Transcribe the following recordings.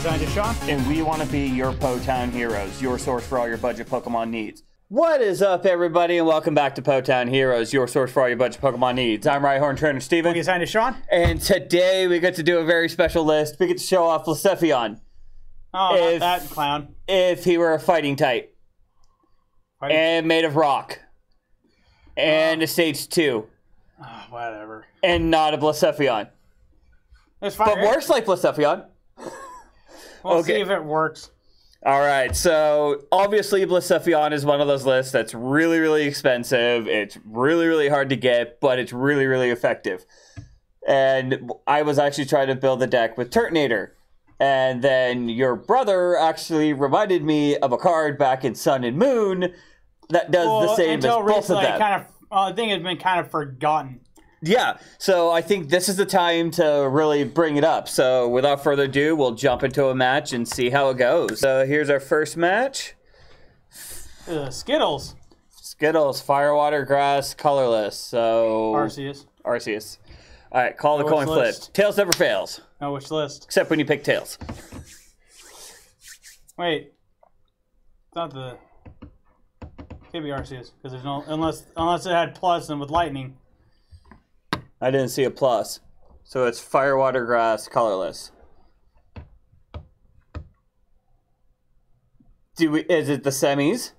Scientist Sean. And we want to be your Po-Town heroes, your source for all your budget Pokemon needs. What is up, everybody, and welcome back to Po-Town Heroes, your source for all your budget Pokemon needs. I'm Rhyhorn Trainer Steven. Scientist Sean. And today we get to do a very special list. We get to show off Blaspheon. Oh, not that clown. If he were a fighting type. And made of rock. And a stage 2. Whatever. And not a Blaspheon. It's fine. But works like Blaspheon. We'll see if it works. All right, so obviously Blaspheon is one of those lists that's really, really expensive. It's really, really hard to get, but it's really, really effective. And I was actually trying to build a deck with Turtonator. And then your brother actually reminded me of a card back in Sun and Moon that does the same as both of them. I think it's been kind of forgotten. Yeah, so I think this is the time to really bring it up. So without further ado, we'll jump into a match and see how it goes. So here's our first match. Skittles. Skittles, Fire, Water, Grass, Colorless. So Arceus. All right, call the coin flip. Tails never fails. Oh, which list? Except when you pick Tails. Wait. It's not the... Can't be Arceus, because there's no... Unless it had plus and with lightning. I didn't see a plus. So it's Fire, Water, Grass, Colorless. Is it the semis?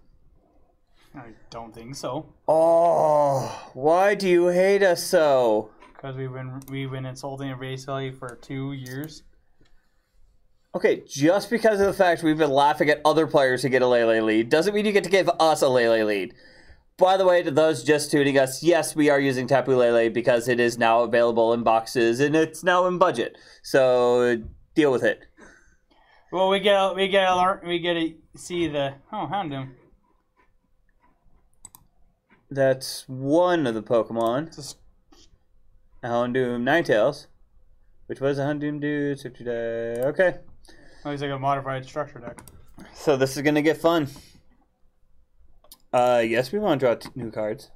I don't think so. Oh, why do you hate us so? Because we've been insulting and basically for 2 years. Okay, just because of the fact we've been laughing at other players who get a Lele lead doesn't mean you get to give us a Lele lead. By the way, to those just tuning us, yes, we are using Tapu Lele because it is now available in boxes and it's now in budget. So deal with it. Well, we get to see the Houndoom. That's one of the Pokemon. Houndoom Ninetales. Which was a Houndoom dude. Okay. Looks like a modified structure deck. So this is gonna get fun. Yes, we want to draw new cards.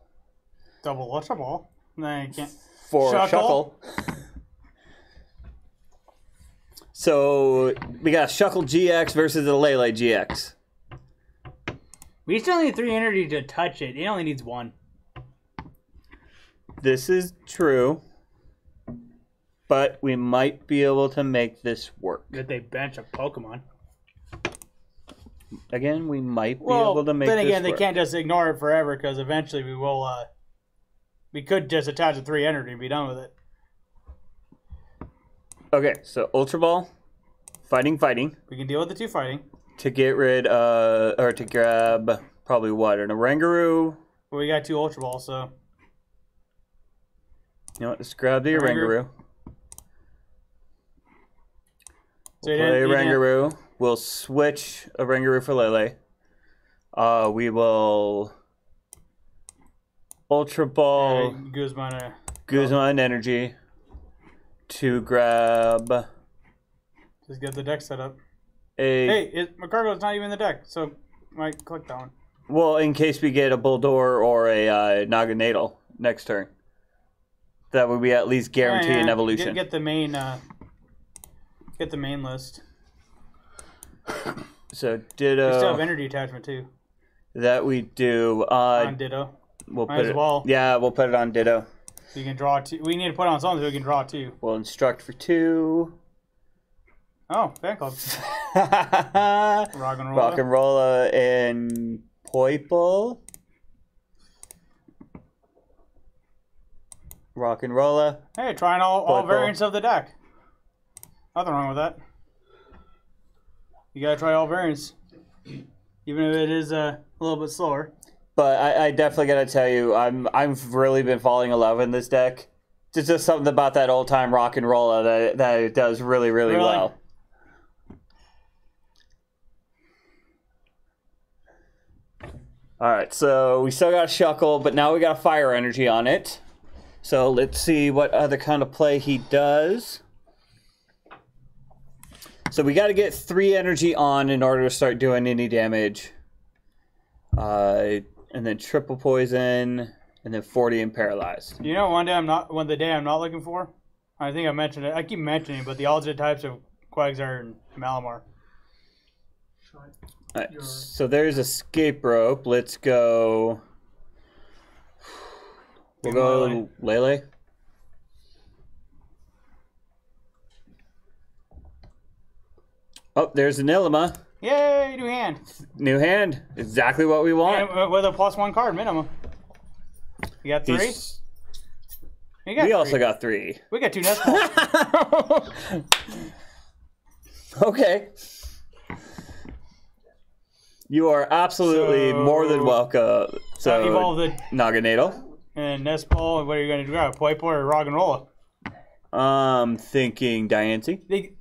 Double Ultra Ball. No, you can't. For Shuckle. So we got Shuckle GX versus the Lele GX. We still need 3 energy to touch it. It only needs 1. This is true. But we might be able to make this work. Did they bench a Pokemon? Again, we might be able to make this work. Then again, they can't just ignore it forever because eventually we will. We could just attach a 3 energy and be done with it. Okay, so Ultra Ball, fighting. We can deal with the 2 fighting. To get rid or to grab probably what? An Oranguru. Well, we got 2 Ultra Balls, so. You know what? Let's grab the Oranguru. So play Oranguru. We'll switch Oranguru for Lele. We will Ultra Ball Guzman energy to grab. Just get the deck set up. Hey, Macargo's not even in the deck, so might click that one. Well, in case we get a Bulldor or a Naganadel next turn, that would be at least guarantee an evolution. Get the main. Get the main list. So Ditto. We still have energy attachment too. That we do. On Ditto. We'll put it. Yeah, we'll put it on Ditto. So you can draw 2. We need to put it on something so we can draw 2. We'll instruct for 2. Oh, fan club. Rock and Rolla and Poiple. Rock and Rolla. Hey, trying all variants of the deck. Nothing wrong with that. You gotta try all variants, even if it is a little bit slower. But I definitely gotta tell you, I've really been falling in love in this deck. There's just something about that old time Rock and Rolla that it does really well. All right, so we still got Shuckle, but now we got Fire Energy on it. So let's see what other kind of play he does. So we got to get 3 energy on in order to start doing any damage. And then triple poison, and then 40 and paralyzed. You know, the day I'm not looking for? I think I mentioned it. I keep mentioning it, but the alternate types of Quagsire and Malamar. Alright, so there's Escape Rope. Let's go. We'll go Lele. Oh, there's an Ilima. Yay, new hand. New hand. Exactly what we want. And with a +1 card minimum. You got 3? We also got 3. We got 2 nest balls. Okay. You are absolutely more than welcome. So evolve the Naganadel. And nest ball. What are you going to grab? Poipo or Roggenrola? Thinking Diancie.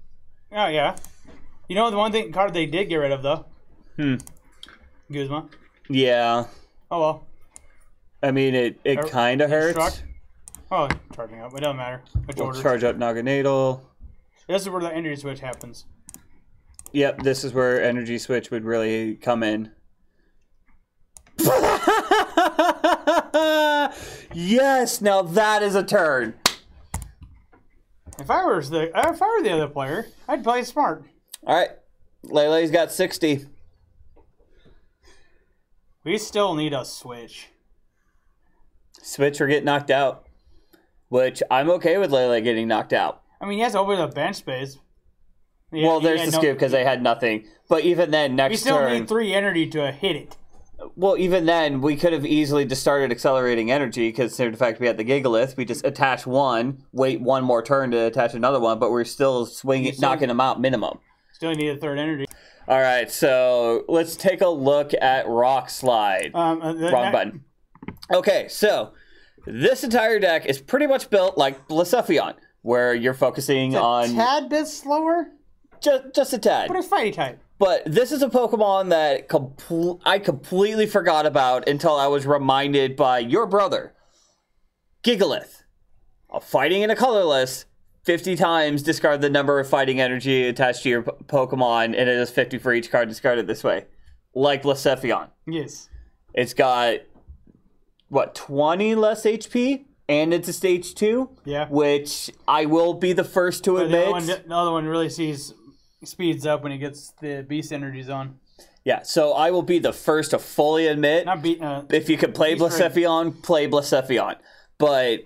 Oh yeah. You know the one card they did get rid of though. Guzma. Yeah. Oh well. I mean, it kind of hurts. Oh, charging up. It doesn't matter. We'll charge up Naganadel. This is where the energy switch happens. Yep, this is where energy switch would really come in. Yes, now that is a turn. If I were the other player, I'd play smart. All right, Lele's got 60. We still need a switch. Switch or get knocked out, which I'm okay with Lele getting knocked out. I mean, he has to open up bench space. Well, there's the scoop because they had nothing. But even then, next turn... We still need 3 energy to hit it. Well, even then, we could have easily just started accelerating energy, considering the fact we had the Gigalith. We just attach one, wait one more turn to attach another one, but we're still knocking them out minimum. Still need a 3rd energy. All right, so let's take a look at Rock Slide. Wrong button. Okay, so this entire deck is pretty much built like Blaspheon, where you're focusing on... a tad bit slower? Just a tad. But it's fighting type. But this is a Pokemon that I completely forgot about until I was reminded by your brother, Gigalith. Fighting in a colorless, 50 times discard the number of fighting energy attached to your Pokemon, and it is 50 for each card discarded this way. Like Blaspheon. Yes. It's got, what, 20 less HP? And it's a stage 2? Yeah. Which I will be the first to admit. The other one really speeds up when he gets the beast energies on. Yeah, so I will be the first to fully admit, if you could play Blaspheon, play Blaspheon. But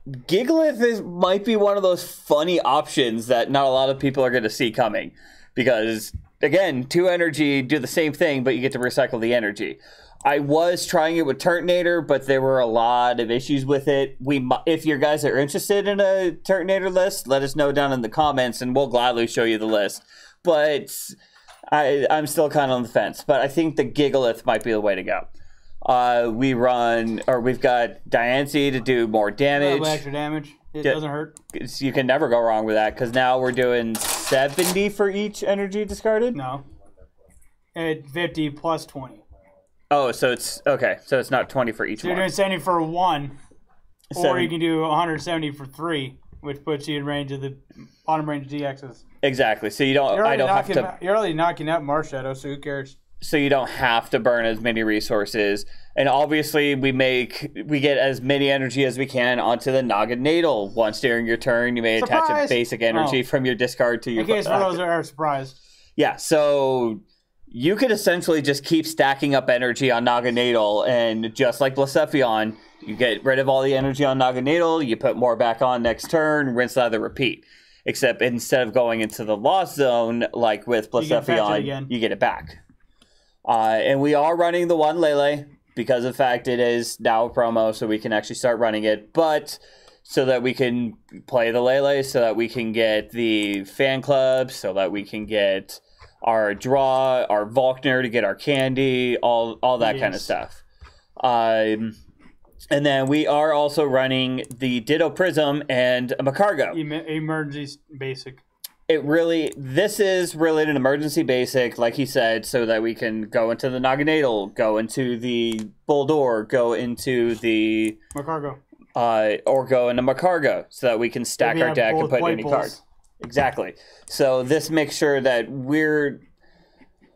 Gigalith might be one of those funny options that not a lot of people are going to see coming. Because, again, 2 energy do the same thing, but you get to recycle the energy. I was trying it with Turtonator, but there were a lot of issues with it. If you guys are interested in a Turtonator list, let us know down in the comments, and we'll gladly show you the list. But I'm still kind of on the fence. But I think the Gigalith might be the way to go. We've got Diancie to do more damage. A little extra damage. It doesn't hurt. You can never go wrong with that, because now we're doing 70 for each energy discarded? No. At 50 plus 20. Oh, so it's okay. So it's not 20 for each one. You're doing 70 for 1, or you can do 170 for 3, which puts you in range of the bottom range DXs. Exactly. So you don't. You're already knocking out Marshadow, so who cares? So you don't have to burn as many resources, and obviously we get as many energy as we can onto the Naganadel. Once during your turn, you may attach a basic energy from your discard to your. In case those are surprised. Yeah. So. You could essentially just keep stacking up energy on Naganadel, and just like Blaspheon, you get rid of all the energy on Naganadel, you put more back on next turn, rinse, lather, repeat. Except instead of going into the lost zone, like with Blaspheon, you get it back. And we are running the one Lele, because of the fact it is now a promo, so we can actually start running it. But so that we can play the Lele, so that we can get the fan club, so that we can get... our draw, our Volkner to get our candy, all that kind of stuff. And then we are also running the Ditto Prism and a Macargo. Emergency basic. This is really an emergency basic, like he said, so that we can go into the Naganadel, go into the Bulldor, go into the... Macargo. Or go into Macargo, so that we can stack our deck and put any card. Exactly. So this makes sure that we're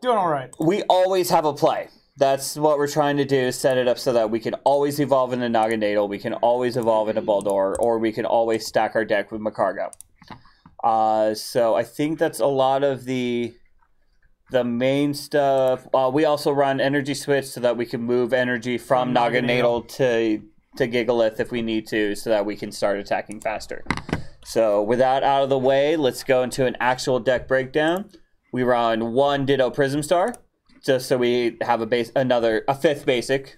doing all right. We always have a play. That's what we're trying to do, set it up so that we can always evolve into Naganadel, we can always evolve into Bulldor, or we can always stack our deck with Macargo. So I think that's a lot of the main stuff. We also run energy switch so that we can move energy from Naganadel to Gigalith if we need to, so that we can start attacking faster. So with that out of the way, let's go into an actual deck breakdown. We run 1 Ditto Prism Star, just so we have a 5th basic.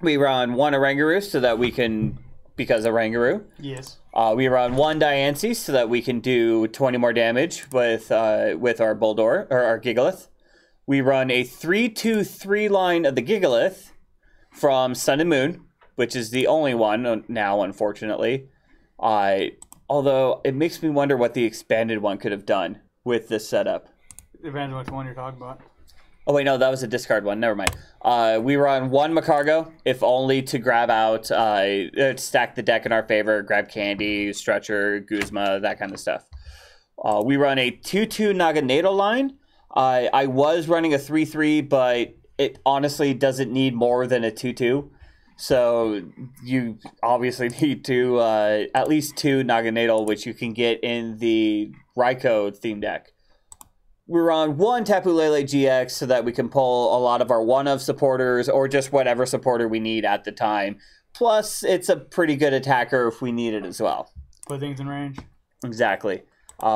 We run 1 Oranguru so that we can, because Oranguru. Yes. We run 1 Diancie so that we can do 20 more damage with our Boldor, or our Gigalith. We run a 3/2/3 line of the Gigalith from Sun and Moon, which is the only one now, unfortunately. Although it makes me wonder what the expanded one could have done with this setup. Depends on which one you're talking about. Oh wait, no, that was a discard one. Never mind. We run 1 Macargo, if only to grab out, stack the deck in our favor, grab Candy, Stretcher, Guzma, that kind of stuff. We run a 2/2 Naganadel line. I was running a 3/3, but it honestly doesn't need more than a 2/2. So you obviously need to at least 2 Naganadel, which you can get in the Raikou theme deck. We're on 1 Tapu Lele GX so that we can pull a lot of our one-of supporters or just whatever supporter we need at the time. Plus, it's a pretty good attacker if we need it as well. Put things in range. Exactly.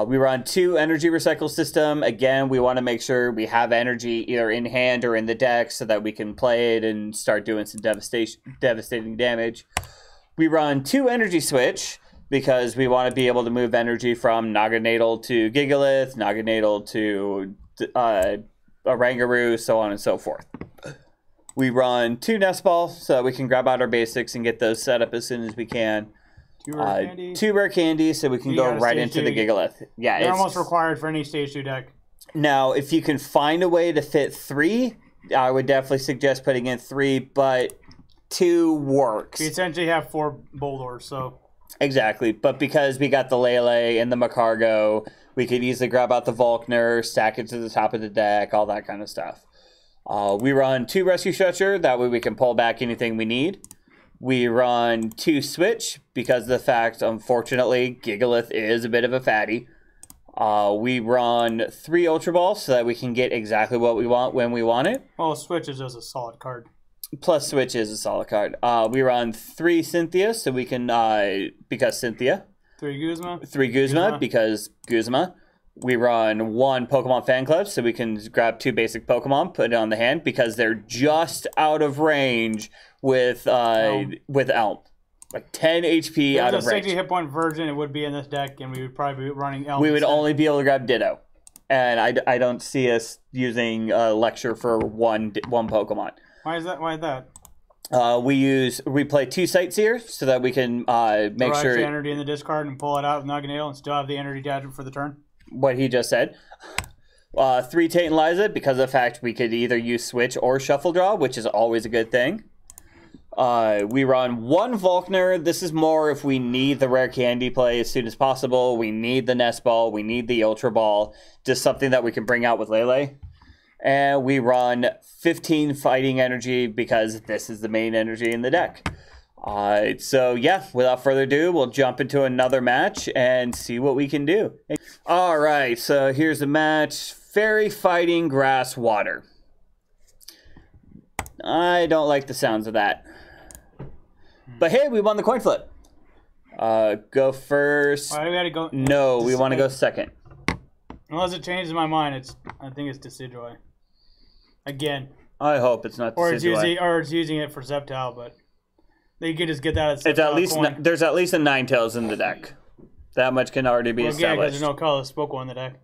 We run 2 Energy Recycle System. Again, we want to make sure we have energy either in hand or in the deck so that we can play it and start doing some devastating damage. We run 2 Energy Switch, because we want to be able to move energy from Naganadel to Gigalith, Naganadel to Oranguru, so on and so forth. We run 2 Nest Balls so that we can grab out our basics and get those set up as soon as we can. 2 rare candies so we can go right into the Gigalith. Yeah, they're almost required for any stage 2 deck. Now, if you can find a way to fit 3, I would definitely suggest putting in 3, but 2 works. We essentially have 4 Boldors, so... Exactly, but because we got the Lele and the Macargo, we could easily grab out the Volkner, stack it to the top of the deck, all that kind of stuff. We run 2 Rescue Stretcher, that way we can pull back anything we need. We run 2 Switch, because of the fact, unfortunately, Gigalith is a bit of a fatty. We run 3 Ultra Balls, so that we can get exactly what we want when we want it. Well, Switch is just a solid card. Plus, Switch is a solid card. We run 3 Cynthia, so we can, because Cynthia. 3 Guzma. 3 Guzma, because Guzma. We run 1 Pokemon Fan Club, so we can grab 2 basic Pokemon, put it on the hand, because they're just out of range with Elm. Like 10 HP out of range. If it was a 60 hit point version, it would be in this deck, and we would probably be running Elm. We would only be able to grab Ditto. And I don't see us using Lecture for one Pokemon. Why is that? Why is that? We play 2 Sightseers so that we can make sure the energy in the discard and pull it out with Naganadel and still have the energy gadget for the turn. What he just said. 3 Tate and Liza, because of the fact we could either use Switch or Shuffle Draw, which is always a good thing. We run 1 Volkner. This is more if we need the rare candy play as soon as possible. We need the Nest Ball. We need the Ultra Ball. Just something that we can bring out with Lele. And we run 15 Fighting Energy because this is the main energy in the deck. So yeah, without further ado, we'll jump into another match and see what we can do. All right, so here's the match. Fairy Fighting Grass Water. I don't like the sounds of that. But hey, we won the coin flip. Go first. Why do we gotta go? No, we want to go second. Unless it changes my mind, I think it's Decidueye. Again. I hope it's not Decidueye. Or it's using it for Sceptile, but they could just get that as Sceptile. It's at least there's at least a Ninetales in the deck. That much can already be established. Yeah, because there's no colorless Spokemon in the deck.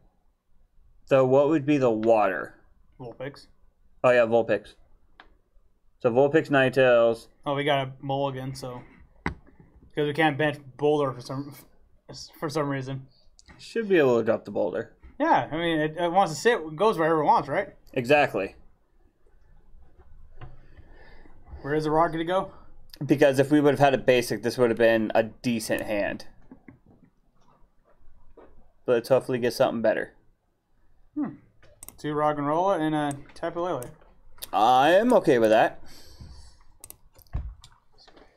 So what would be the water? Vulpix. Oh yeah, Vulpix. So Vulpix, Ninetales. Oh, we got a mulligan, so because we can't bench Boulder for some reason. Should be able to drop the Boulder. Yeah, I mean it wants to sit, it goes wherever it wants, right? Exactly. Where is the rock going to go? Because if we would have had a basic, this would have been a decent hand. But let's hopefully get something better. 2 Rock and Rolla and a Tapu Lele. I'm okay with that.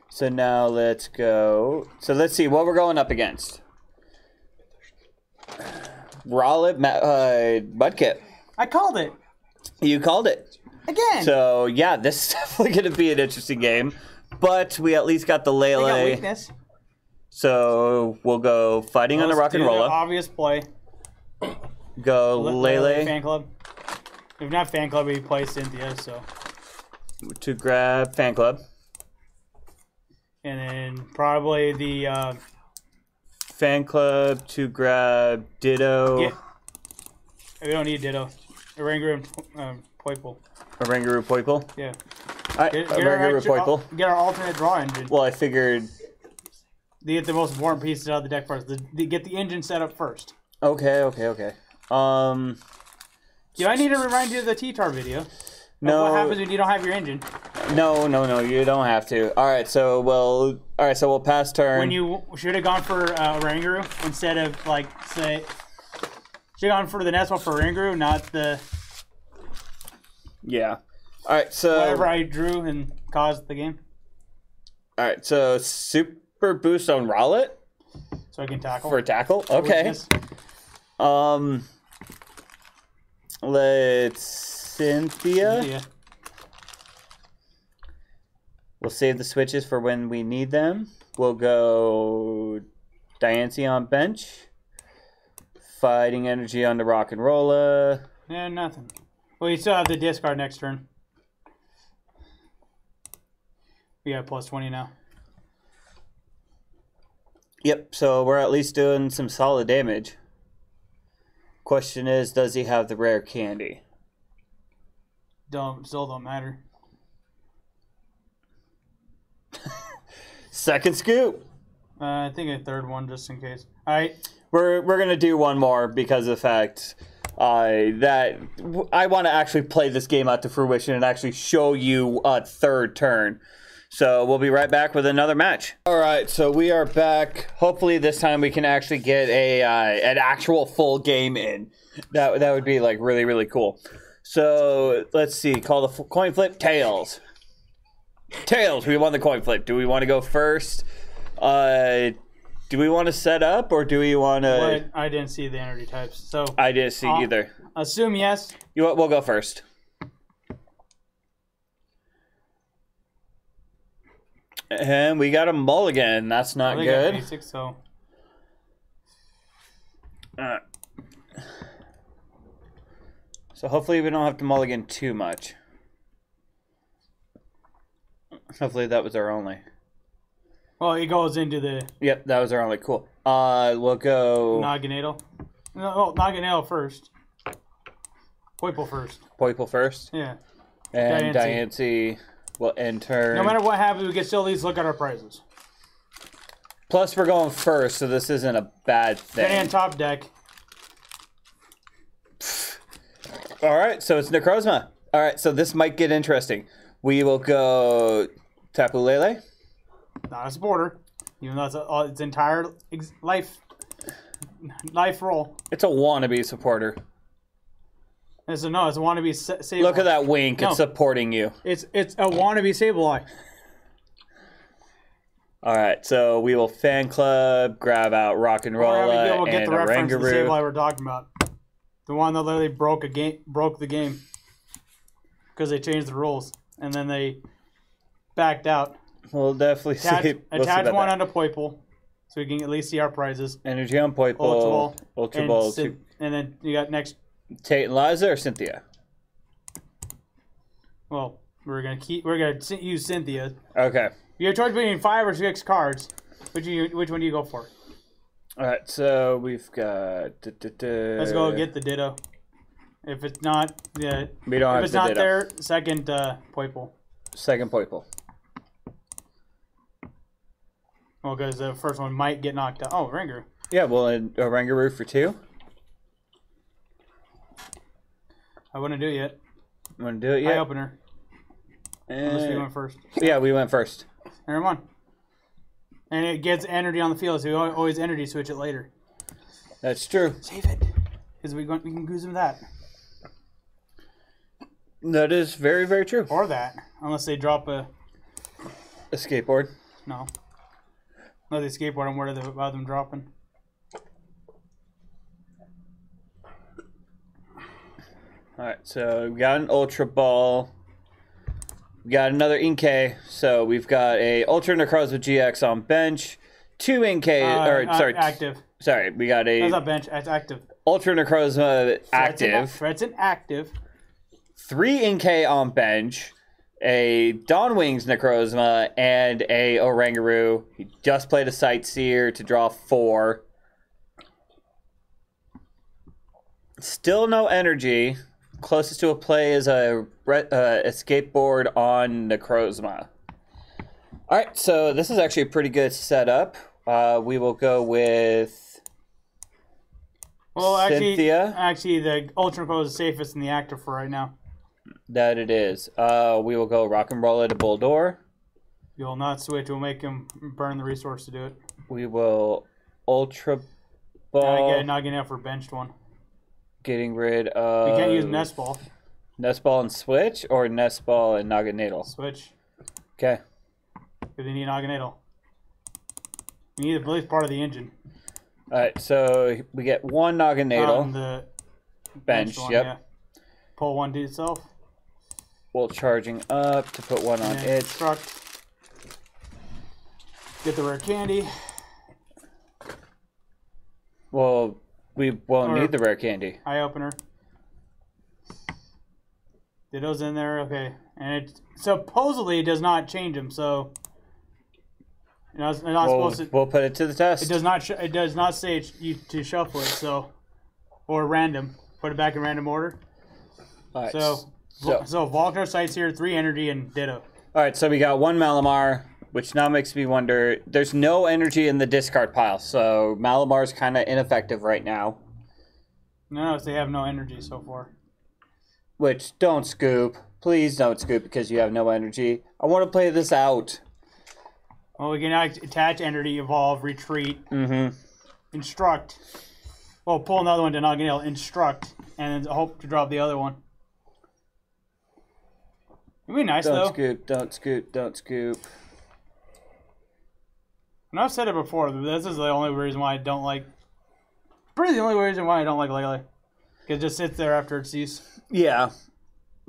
So now let's go. So let's see what we're going up against. Rowlet Mudkip. I called it. You called it. Again. So, yeah, this is definitely going to be an interesting game. But we at least got the They got Lele. weakness. So, we'll go fighting on the Rock and Do the Rolla. obvious play. Go Lele. Fan club. If not fan club, we play Cynthia, so. To grab Fan Club. And then probably the Fan Club to grab Ditto. Yeah. We don't need Ditto. Oranguru and Poiple. Oranguru Poiple. Yeah. Alright, Oranguru Poiple. Get our alternate draw engine. Well, I figured. To get the most important pieces out of the deck first. Get the engine set up first. Okay. Do I need to remind you of the T-Tar video? No. What happens when you don't have your engine? No, you don't have to. Alright, so we'll pass turn. When you should have gone for Oranguru instead of, like, say... Should have gone for the next one for Oranguru, not the... Yeah. Alright, so... Whatever I drew and caused the game. Alright, so super boost on Rowlet? So I can tackle. For tackle? Okay. Let's Cynthia. Yeah. We'll save the switches for when we need them. We'll go Diancie on bench. Fighting energy on the Rock and Rolla. Yeah, nothing. Well, you still have the discard next turn. We got plus 20 now. Yep, so we're at least doing some solid damage. Question is, does he have the rare candy? Still don't matter. Second scoop. I think a third one just in case. All right. We're gonna do one more because of the fact that I want to actually play this game out to fruition and actually show you a third turn. So we'll be right back with another match. All right, so we are back. Hopefully this time we can actually get an actual full game in. That would be like really cool. So let's see. Call the coin flip. Tails. Tails. We won the coin flip. Do we want to go first? Do we want to set up or do we want to? I didn't see the energy types, so I didn't see either. Assume yes. You know what? We'll go first. And we got a mulligan. That's not good. Basic, so. So hopefully we don't have to mulligan too much. Hopefully that was our only. Well, it goes into the. Yep, that was our only. Cool. We'll go. Naganadel. No, Naganadel first. Poiple first. Poiple first. Yeah. And Diancie will enter. No matter what happens, we can still at least look at our prizes. Plus, we're going first, so this isn't a bad thing. Depending on top deck. All right, so it's Necrozma. All right, so this might get interesting. We will go Tapu Lele. Not a supporter, even though it's its entire life roll. It's a wannabe supporter. It's a wannabe Sableye. Look at that wink. No. It's supporting you. It's a wannabe Sableye. All right, so we will fan club, grab out Rock and Rolla, we'll get and the reference to the Oranguru. Sableye we're talking about. The one that literally broke the game because they changed the rules and then they backed out. We'll definitely see. Attach one onto Poiple so we can at least see our prizes. Energy on Poiple, Ultra Ball, and then you got next. Tate and Liza or Cynthia? Well, we're gonna use Cynthia. Okay. You have choice between 5 or 6 cards. Which one do you go for? All right, so we've got. Let's go get the Ditto. If it's not, yeah. We don't have if it's the not Ditto. there, second Poiple. Second Poiple. Well, because the first one might get knocked out. Oh, Ringer. Yeah, well, a Oranguru for 2. I wouldn't do it yet. You want to do it yet? Eye opener. Unless we went first. Yeah, we went first. Never mind. And it gets energy on the field, so we always energy switch it later. That's true. Save it. Because we can use them that. That is very true. Or that. Unless they drop a skateboard. No. No, they skateboard. I'm worried about them dropping. Alright, so we got an Ultra Ball. We got another Inkay. So we've got a Ultra Necrozma GX on bench. 2 Inkay, active. Sorry, we got a... That's not bench, that's active. Ultra Necrozma active. Threats an active. 3 Inkay on bench. A Dawnwings Necrozma and a Oranguru. He just played a Sightseer to draw 4. Still no energy. Closest to a play is a skateboard on Necrozma. Alright, so this is actually a pretty good setup. We will go with Cynthia. Actually, the Ultra Necrozma is safest in the active for right now. That it is. We will go Rock and Roll at a Bulldor. You will not switch. We'll make him burn the resource to do it. We will Ultra Ball. Not getting out for benched one. Getting rid of... You can't use Nest Ball. Nest Ball and Switch, or Nest Ball and Naganadel? Switch. Okay. Because you need Naganadel. You need at least part of the engine. Alright, so we get 1 Naganadel. On the bench, one, yep. Yeah. Pull 1 to itself. We'll charging up to put 1 on it. Construct. Get the rare candy. Well, we won't need the rare candy. Eye opener. Ditto's in there, okay. And it supposedly does not change them, so you're not supposed to. We'll put it to the test. It does not. It does not say you to shuffle it, so or random. Put it back in random order. All right. So Volkner, Sightseer, 3 energy, and Ditto. All right, so we got 1 Malamar, which now makes me wonder. There's no energy in the discard pile, so Malamar's kind of ineffective right now. No, they have no energy so far. Which, don't scoop. Please don't scoop because you have no energy. I want to play this out. Well, we can attach energy, evolve, retreat, instruct. Well, pull another one to Naganadel, instruct, and then hope to drop the other one. It'd be nice, though. Don't scoop, don't scoop, don't scoop. And I've said it before, but this is the only reason why I don't like... Pretty the only reason why I don't like Lele. Because it just sits there after it ceases. Yeah.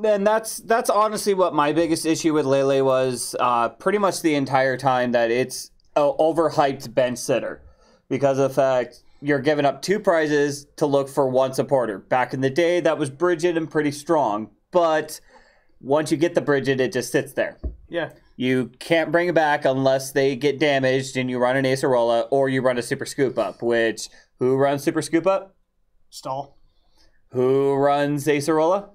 And that's honestly what my biggest issue with Lele was pretty much the entire time, that it's an overhyped bench sitter. Because of the fact you're giving up 2 prizes to look for 1 supporter. Back in the day, that was Bridget and pretty strong. But once you get the Bridget, it just sits there. Yeah. You can't bring it back unless they get damaged and you run an Acerola or you run a Super Scoop Up, which, who runs Super Scoop Up? Stall. Who runs Acerola?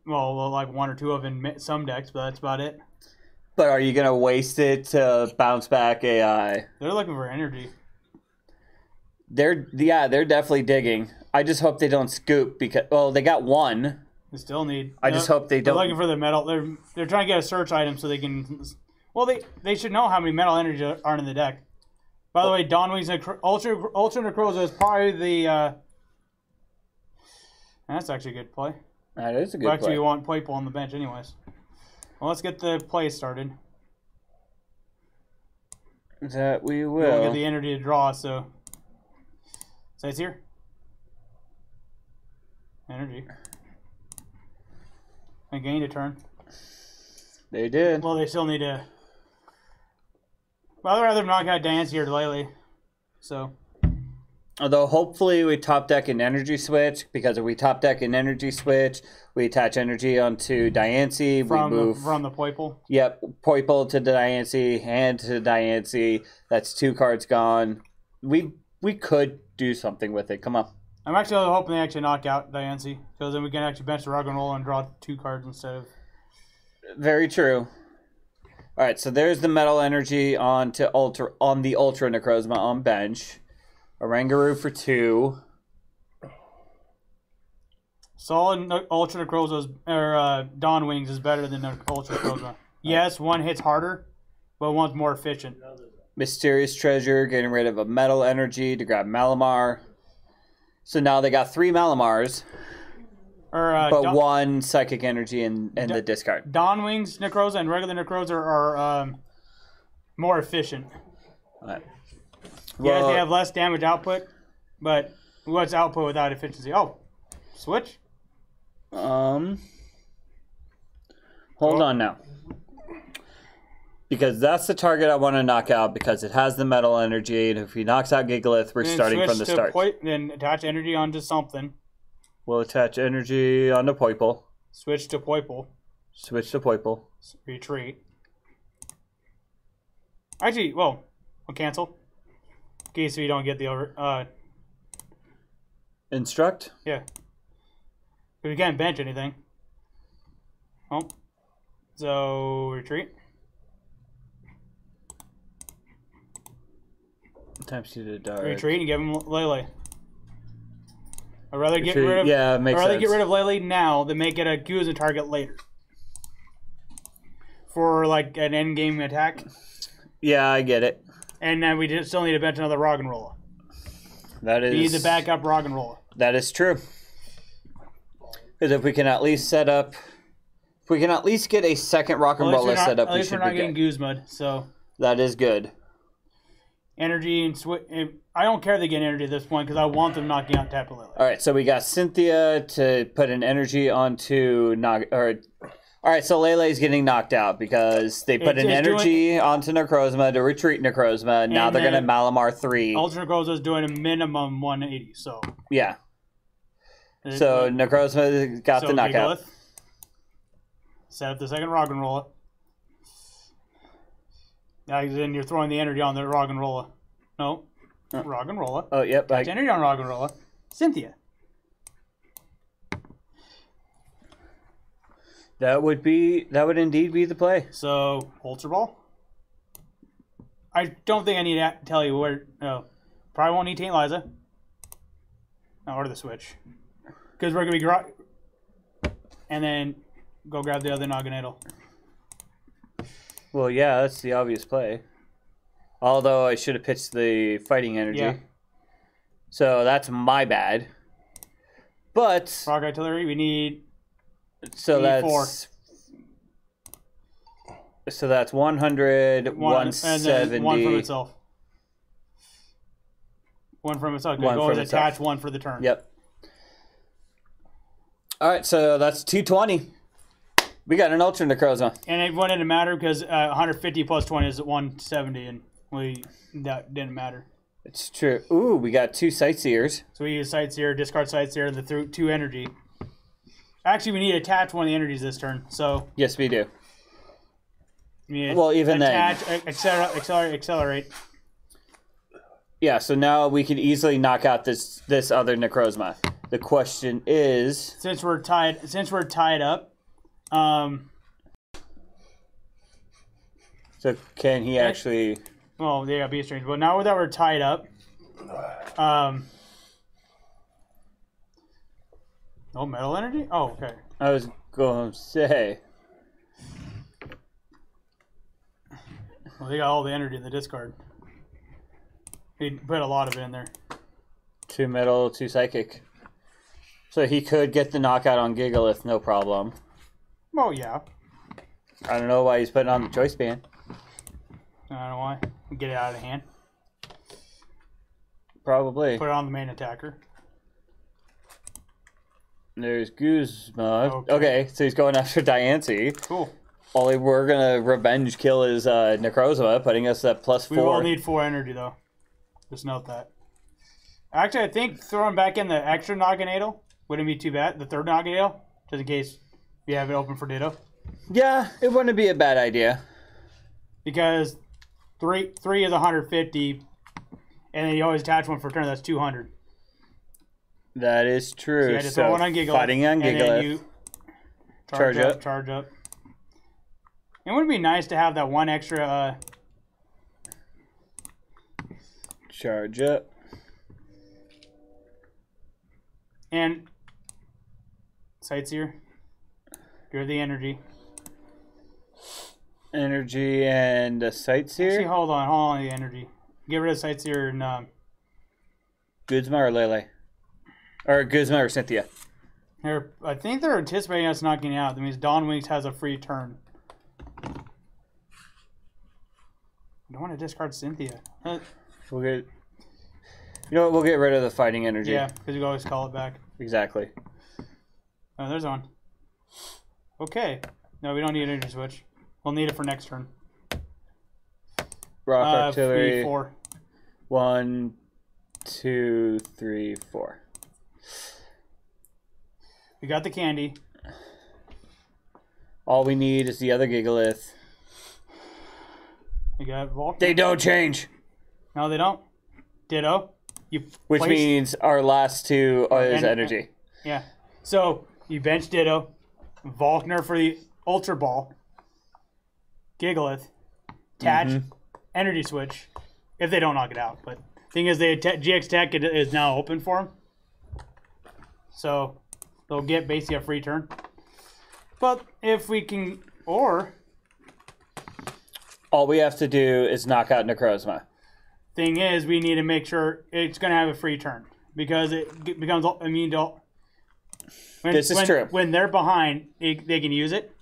Well, like 1 or 2 of them in some decks, but that's about it. But are you going to waste it to bounce back AI? They're looking for energy. They're definitely digging. I just hope they don't scoop because, well, they got 1. They still need. I just hope they don't. They're looking for the metal. They're trying to get a search item so they can. Well, they should know how many metal energy are in the deck. By the way, Dawnwings Ultra Necrozma is probably the. That's actually a good play. That is a good play. Actually, we want Playpool on the bench, anyways. Well, let's get the play started. That we will. We'll get the energy to draw. So, it's here. Energy. They gained a turn. They did. Well, they still need to. Well, I'd rather knock out Dance here lately. So. Although hopefully we top deck an energy switch, because if we top deck an energy switch, we attach energy onto Diancie. We move from the Poiple. Yep, Poiple to Diancie, hand to Diancie. That's 2 cards gone. We could do something with it. Come on. I'm actually hoping they actually knock out Diancie, because then we can actually bench the Rock and Roll and draw 2 cards instead of. Very true. All right, so there's the metal energy on the Ultra Necrozma on bench. Oranguru for 2. Solid Ultra Necrozma or Dawnwings is better than Ultra Necrozma. Yes, 1 hits harder, but 1's more efficient. Mysterious Treasure, getting rid of a metal energy to grab Malamar. So now they got 3 Malamars, but 1 psychic energy in the discard. Dawnwings Necrozma and regular Necrozma are more efficient. All right. Well, yes, they have less damage output, but what's output without efficiency? Oh, switch? Hold on now. Because that's the target I want to knock out because it has the metal energy, and if he knocks out Gigalith, we're starting from the start. Then attach energy onto something. We'll attach energy onto Poiple. Switch to Poiple. Switch to Poiple. Retreat. Actually, well, we'll cancel. In case we don't get the over. Instruct? Yeah. But we can't bench anything. Oh. So, retreat. Times 2 to dark. Retreat and give him Lele. I'd rather get Retreat. rid of. Yeah, makes I'd rather sense. get rid of Lele now than make it a Q as a target later. For like an end game attack. Yeah, I get it. And then we still need to bench another Roggenrola. That is. We need the backup Roggenrola. That is true. Because if we can at least set up, if we can at least get a second Roggenrola set up, at least we're not getting Guzmud, so that is good. Energy and switch. I don't care if they get energy at this point because I want them knocking out Tapu Lele. All right, so we got Cynthia to put an energy onto all right, so Lele's getting knocked out because they put an energy onto Necrozma to retreat Necrozma. Now they're going to Malamar 3. Ultra Necrozma is doing a minimum 180, so. Yeah. So Necrozma got the knockout. Gigalith. Set up the second Roggenrola. Now then you're throwing the energy on the Roggenrola. No. Roggenrola. Oh, yep. Energy on Roggenrola. Cynthia. That would indeed be the play. So, Ultra Ball. I don't think I need to tell you where. No. Probably won't need Taint Liza. No, or the switch. Because we're going to be. And then go grab the other Naganadel. Well, yeah, that's the obvious play. Although I should have pitched the fighting energy. Yeah. So that's my bad. But. Rock Artillery, we need. So that's 100, 170. And then one from itself. One from itself. Go always attach one for the turn. Yep. All right, so that's 220. We got an Ultra Necrozma. And it wouldn't matter because 150 plus 20 is 170, and that didn't matter. It's true. Ooh, we got 2 Sightseers. So we use Sightseer, discard Sightseer, and the 2 energy. Actually, we need to attach one of the energies this turn. So yes, we do. Well, even attach, then. Accelerate. Yeah, so now we can easily knock out this other Necrozma. The question is, since we're tied up. So can he actually? Well, yeah, be strange. But now that we're tied up, no metal energy? Oh, okay. I was going to say. Well, they got all the energy in the discard. He put a lot of it in there. 2 metal, 2 psychic. So he could get the knockout on Gigalith, no problem. Oh, yeah. I don't know why he's putting on the choice band. I don't know why. Get it out of the hand. Probably. Put it on the main attacker. There's Guzma. Okay, so he's going after Diancie. Cool. Only we're going to revenge kill his Necrozma, putting us at +4. We will need 4 energy, though. Just note that. Actually, I think throwing back in the extra Naganadel wouldn't be too bad. The third Naganadel, just in case we have it open for Ditto. Yeah, it wouldn't be a bad idea. Because 3 is 150, and then you always attach one for turn. That's 200. That is true. So you had to throw one on Gigalith. Fighting on Gigalith. And then you charge up. It would be nice to have that one extra... charge up. And Sightseer. Give the energy. Energy and a Sightseer? Actually, hold on the energy. Get rid of Sightseer and... Guzma or Lele? Or Guzma or Cynthia? I think they're anticipating us knocking out. That means Dawn Wings has a free turn. I don't want to discard Cynthia. We'll get... You know what? We'll get rid of the fighting energy. Yeah, because you can always call it back. Exactly. Oh, there's one. Okay. No, we don't need an energy switch. We'll need it for next turn. Rock artillery. 4. 1, 2, 3, 4. We got the candy. All we need is the other Gigalith. We got Volk. They don't change. No, they don't. Ditto. Which means our last two is energy. Yeah. So you bench Ditto, Volkner for the Ultra Ball, Gigalith, attach, energy switch, if they don't knock it out. But thing is, the GX Tech is now open for them. So they'll get basically a free turn. But if we can, or all we have to do is knock out Necrozma. Thing is, we need to make sure it's going to have a free turn because it becomes immune to. This is true. When they're behind, they can use it,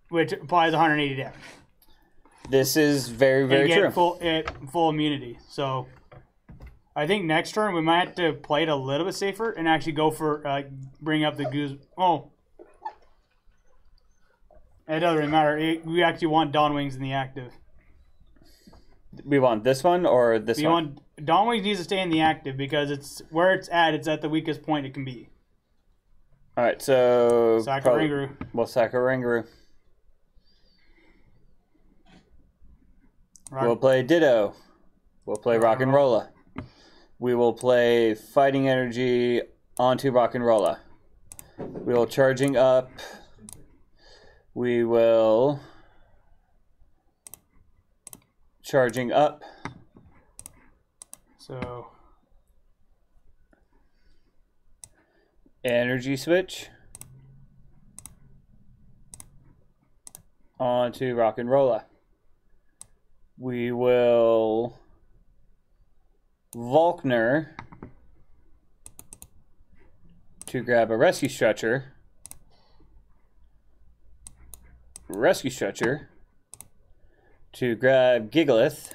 which applies 180 damage. This is very, very true. Full immunity. So I think next turn we might have to play it a little bit safer and actually go for bring up the goose. Oh. It doesn't really matter. We actually want Dawn Wings in the active. We want this one or this one? Dawn Wings needs to stay in the active because it's where it's at the weakest point it can be. All right, so sack a Ringaroo. We'll sack a Ringaroo. We'll play Ditto. We'll play Rock and Rolla. We will play Fighting Energy onto Rock and Rolla. We will charging up. We will charging up. So energy switch onto Rock and Rolla. We will Volkner to grab a rescue stretcher. Rescue stretcher to grab Gigalith.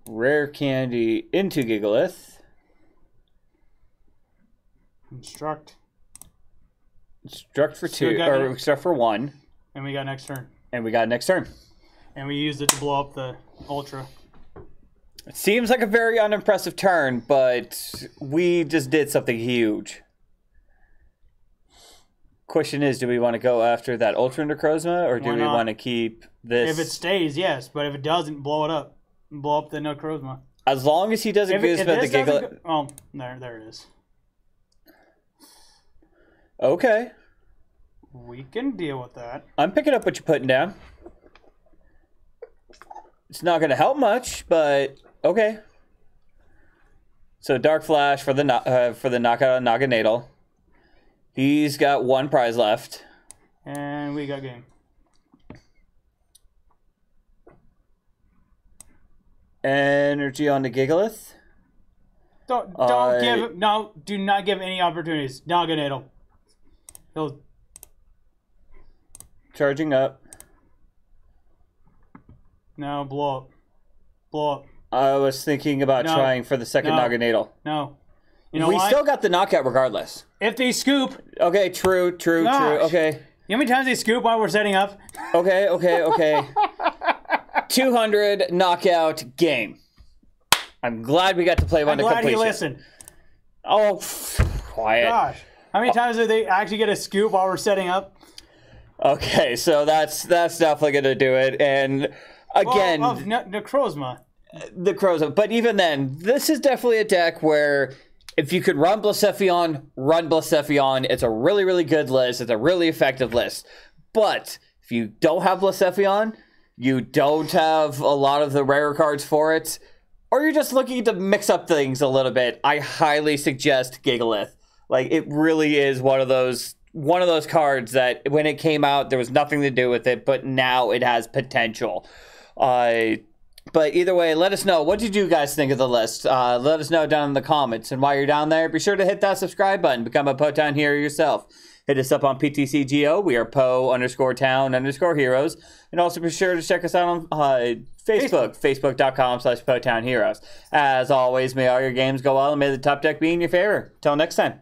Rare candy into Gigalith. Instruct. Instruct for 2, or instruct for 1. And we got next turn. And we got next turn. And we used it to blow up the Ultra. It seems like a very unimpressive turn, but we just did something huge. Question is, do we want to go after that Ultra Necrozma, or do we want to keep this? If it stays, yes. But if it doesn't, blow it up. Blow up the Necrozma. As long as he doesn't give us the Gigalith. Oh, there it is. Okay. We can deal with that. I'm picking up what you're putting down. It's not going to help much, but okay. So Dark Flash for the knockout on Naganadel. He's got 1 prize left. And we got game. Energy on the Gigalith. Do not give any opportunities. Naganadel. He'll charging up. No, blow up. Blow up. I was thinking about trying for the second Naganadel. No. You know we still got the knockout regardless. If they scoop. Okay, true. Okay. You know how many times they scoop while we're setting up? Okay. 200 knockout game. I'm glad we got to play one to completion. I'm glad he listened. Oh, quiet. Gosh. How many times did they actually get a scoop while we're setting up? Okay, so that's definitely going to do it. And again... Well, Necrozma. The Necrozma. But even then, this is definitely a deck where if you could run Blaspheon, run Blaspheon. It's a really, really good list. It's a really effective list. But if you don't have Blaspheon, you don't have a lot of the rare cards for it, or you're just looking to mix up things a little bit, I highly suggest Gigalith. Like, it really is one of those cards that when it came out, there was nothing to do with it, but now it has potential. But either way, let us know. What did you guys think of the list? Let us know down in the comments. And while you're down there, be sure to hit that subscribe button. Become a Potown hero yourself. Hit us up on PTCGO. We are Po_Town_Heroes. And also be sure to check us out on Facebook. Facebook.com/PoTownHeroes. As always, may all your games go well and may the top deck be in your favor. Till next time.